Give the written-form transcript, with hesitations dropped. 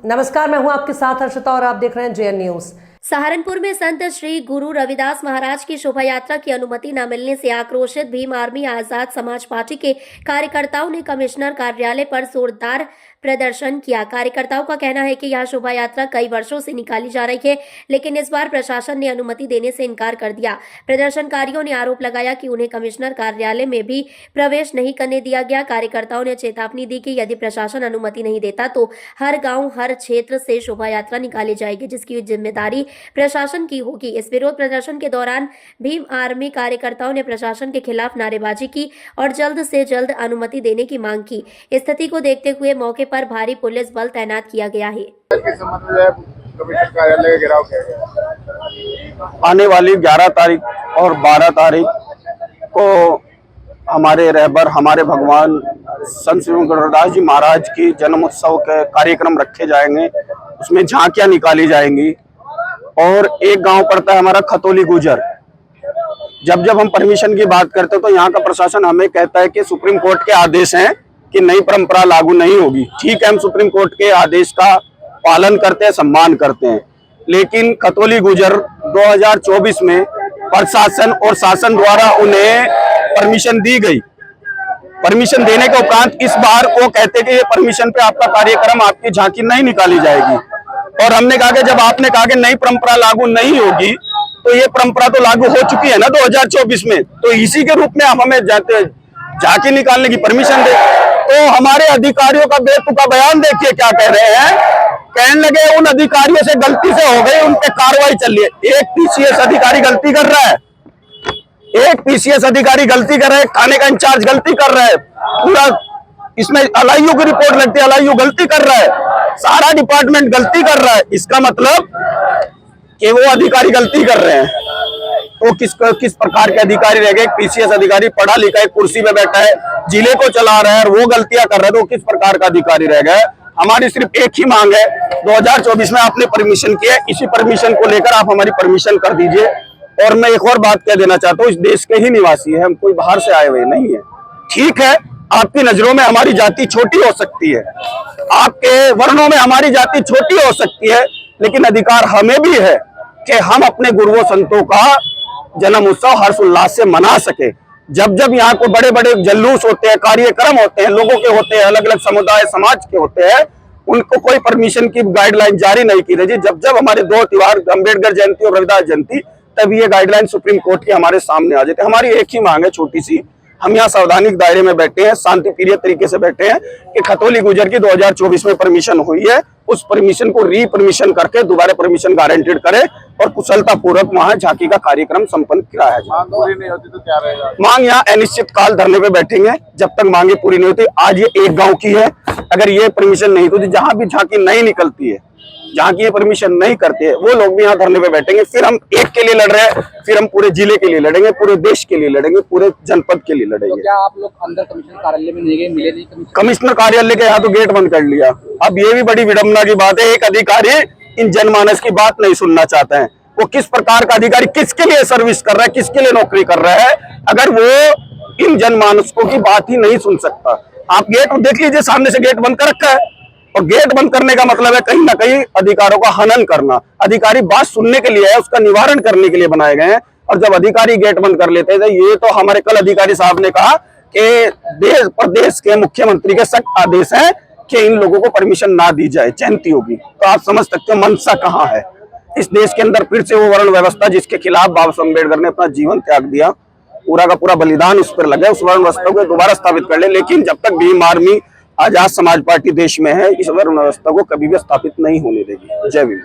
नमस्कार, मैं हूं आपके साथ हर्षिता और आप देख रहे हैं JN न्यूज। सहारनपुर में संत श्री गुरु रविदास महाराज की शोभा यात्रा की अनुमति न मिलने से आक्रोशित भीम आर्मी आजाद समाज पार्टी के कार्यकर्ताओं ने कमिश्नर कार्यालय पर जोरदार प्रदर्शन किया। कार्यकर्ताओं का कहना है कि यह शोभा यात्रा कई वर्षों से निकाली जा रही है, लेकिन इस बार प्रशासन ने अनुमति देने से इनकार कर दिया। प्रदर्शनकारियों ने आरोप लगाया कि उन्हें कमिश्नर कार्यालय में भी प्रवेश नहीं करने दिया गया। कार्यकर्ताओं ने चेतावनी दी कि यदि प्रशासन अनुमति नहीं देता तो हर गाँव हर क्षेत्र से शोभा यात्रा निकाली जाएगी, जिसकी जिम्मेदारी प्रशासन की होगी। इस विरोध प्रदर्शन के दौरान भीम आर्मी कार्यकर्ताओं ने प्रशासन के खिलाफ नारेबाजी की और जल्द से जल्द अनुमति देने की मांग की। स्थिति को देखते हुए मौके पर भारी पुलिस बल तैनात किया गया है। आने वाली 11 तारीख और 12 तारीख को हमारे रहबर हमारे भगवान संत श्री गुरु रविदास जी महाराज की जन्म उत्सव के कार्यक्रम रखे जाएंगे। उसमें झांकियां निकाली जाएंगी और एक गांव पड़ता है हमारा खतौली गुजर। जब हम परमिशन की बात करते हैं तो यहाँ का प्रशासन हमें कहता है कि सुप्रीम कोर्ट के आदेश हैं कि नई परंपरा लागू नहीं होगी। ठीक है, हम सुप्रीम कोर्ट के आदेश का पालन करते हैं, सम्मान करते हैं, लेकिन खतौली गुजर 2024 में प्रशासन और शासन द्वारा उन्हें परमिशन दी गई। परमिशन देने के उपरांत इस बार वो कहते कि ये परमिशन पे आपका कार्यक्रम, आपकी झांकी नहीं निकाली जाएगी। और हमने कहा कि जब आपने कहा कि नई परंपरा लागू नहीं होगी तो ये परंपरा तो लागू हो चुकी है ना 2024 में, तो इसी के रूप में आप हमें झांकी निकालने की परमिशन दे। तो हमारे अधिकारियों का बेतुका बयान देखिए क्या कह रहे हैं। कहने लगे उन अधिकारियों से गलती से हो गई, उन पे कार्रवाई चल रही है। एक PCS अधिकारी गलती कर रहा है, एक PCS अधिकारी गलती कर रहा है, थाने का इंचार्ज गलती कर रहा है, पूरा इसमें LIU की रिपोर्ट लगती है, LIU गलती कर रहा है, सारा डिपार्टमेंट गलती कर रहा है। इसका मतलब कि वो अधिकारी गलती कर रहे हैं। तो किस प्रकार के अधिकारी रह गए? PCS अधिकारी पढ़ा लिखा है, कुर्सी पे बैठा है, जिले को चला रहा है और वो गलतियां कर रहा है, तो किस प्रकार का अधिकारी रह गए? हमारी सिर्फ एक ही मांग है, 2024 में आपने परमिशन की है, इसी परमिशन को लेकर आप हमारी परमिशन कर दीजिए। और मैं एक और बात कह देना चाहता हूँ, इस देश के ही निवासी है, हम कोई बाहर से आए हुए नहीं है। ठीक है, आपकी नजरों में हमारी जाति छोटी हो सकती है, आपके वर्णों में हमारी जाति छोटी हो सकती है, लेकिन अधिकार हमें भी है कि हम अपने गुरुओं संतों का जन्म उत्सव हर्ष उल्लास से मना सके। जब यहाँ को बड़े बड़े जुलूस होते हैं, कार्यक्रम होते हैं, लोगों के होते हैं, अलग अलग समुदाय समाज के होते हैं, उनको कोई परमिशन की गाइडलाइन जारी नहीं की रही। जब हमारे दो त्योहार अम्बेडकर जयंती और रविदास जयंती, तब ये गाइडलाइन सुप्रीम कोर्ट की हमारे सामने आ जाते। हमारी एक ही मांग है छोटी सी, हम यहाँ सावधानिक दायरे में बैठे हैं, शांति प्रिय तरीके से बैठे हैं कि खतौली गुजर की 2024 में परमिशन हुई है, उस परमिशन को री परमिशन करके दोबारा परमिशन गारंटेड करे और कुशलता पूर्वक वहां झांकी का कार्यक्रम संपन्न कराया जाए। मांग पूरी नहीं होती तो क्या रहेगा? मांग यहाँ अनिश्चित काल धरने पे बैठेंगे जब तक मांगे पूरी नहीं होती। आज ये एक गांव की है, अगर ये परमिशन नहीं होती, जहां भी झांकी नहीं निकलती है, जहाँ की ये परमिशन नहीं करते हैं, वो लोग भी यहाँ धरने पे बैठेंगे। फिर हम एक के लिए लड़ रहे हैं, फिर हम पूरे जिले के लिए लड़ेंगे, पूरे देश के लिए लड़ेंगे, पूरे जनपद के लिए लड़ेंगे। तो क्या आप लोग अंदर कमिश्नर कार्यालय में नहीं गए, मिले नहीं? कमिश्नर कार्यालय के यहाँ तो गेट बंद कर लिया। अब ये भी बड़ी विडम्बना की बात है, एक अधिकारी इन जनमानस की बात नहीं सुनना चाहते हैं। वो किस प्रकार का अधिकारी किसके लिए सर्विस कर रहा है, किसके लिए नौकरी कर रहा है, अगर वो इन जनमानसों की बात ही नहीं सुन सकता। आप गेट देख लीजिए, सामने से गेट बंद कर रखा है, और गेट बंद करने का मतलब है कहीं ना कहीं अधिकारों का हनन करना। अधिकारी बात सुनने के लिए है, उसका निवारण करने के लिए बनाए गए हैं, और जब अधिकारी गेट बंद कर लेते हैं, ये तो हमारे कल अधिकारी साहब ने कहा कि देश प्रदेश के मुख्यमंत्री के सख्त आदेश हैं कि इन लोगों को परमिशन ना दी जाए, जयंती होगी। तो आप समझ सकते हो मंशा कहाँ है। इस देश के अंदर फिर से वो वर्ण व्यवस्था जिसके खिलाफ बाबा साहब अम्बेडकर ने अपना जीवन त्याग दिया, पूरा का पूरा बलिदान उस पर लगे, उस वर्ण व्यवस्था को दोबारा स्थापित कर ले। लेकिन जब तक भीम आर्मी आजाद समाज पार्टी देश में है, इस वर्ण व्यवस्था को कभी भी स्थापित नहीं होने देगी। जय भीम।